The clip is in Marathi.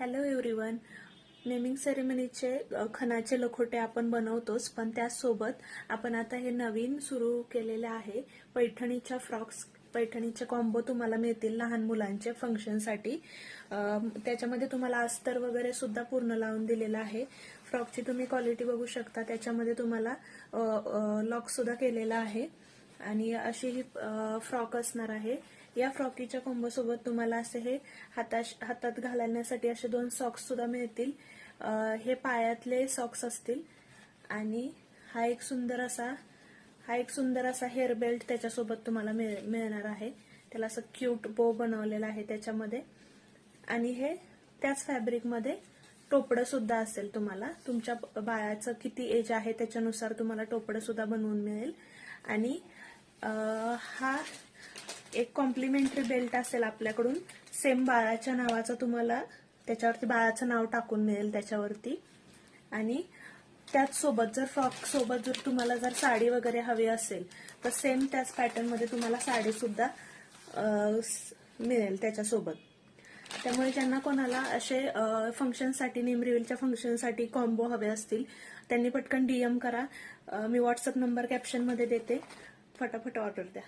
Hello everyone. नेमिंग सेरेमनीचे खणाचे लखोटे आपण बनवतोच, पण त्यासोबत आपण आता हे नवीन सुरू केलेले आहे पैठणीच्या फ्रॉक्स. पैठणीचे कॉम्बो तुम्हाला मिळतील लहान मुलांचे फंक्शनसाठी. त्याच्यामध्ये तुम्हाला अस्तर वगैरे सुद्धा पूर्ण लावून दिलेला आहे. फ्रॉकची तुम्ही क्वालिटी बघू शकता, त्याच्यामध्ये तुम्हाला लॉक सुद्धा केलेला आहे आणि अशी ही फ्रॉक असणार आहे. या फ्रॉकीच्या कॉम्बो सोबत तुम्हाला असे हे हातात घालण्यासाठी असे 2 सॉक्स सुद्धा मिळतील. हे पायातले सॉक्स असतील आणि हा एक सुंदर असा हेअर बेल्ट त्याच्यासोबत तुम्हाला मिळणार आहे. त्याला असं क्यूट बो बनवलेला आहे त्याच्यामध्ये आणि हे त्याच फॅब्रिकमध्ये टोपडं सुद्धा असेल. तुम्हाला तुमच्या बाळाचं किती एज आहे त्याच्यानुसार तुम्हाला टोपडं सुद्धा बनवून मिळेल. आणि हा एक कॉम्प्लिमेंटरी बेल्ट असेल आपल्याकडून, सेम बाळाच्या नावाचा तुम्हाला त्याच्यावरती बाळाचं नाव टाकून मिळेल त्याच्यावरती. आणि त्याच सोबत जर फ्रॉक सोबत जर तुम्हाला जर साडी वगैरे हवी असेल तर सेम त्याच पॅटर्न मध्ये तुम्हाला साडी सुद्धा मिळेल त्याच्यासोबत. त्यामुळे ज्यांना कोणाला असे फंक्शनसाठी, निमरिविलच्या फंक्शनसाठी कॉम्बो हवे असतील त्यांनी पटकन DM करा. मी व्हॉट्सअप नंबर कॅप्शन मध्ये देते, फटाफट ऑर्डर द्या.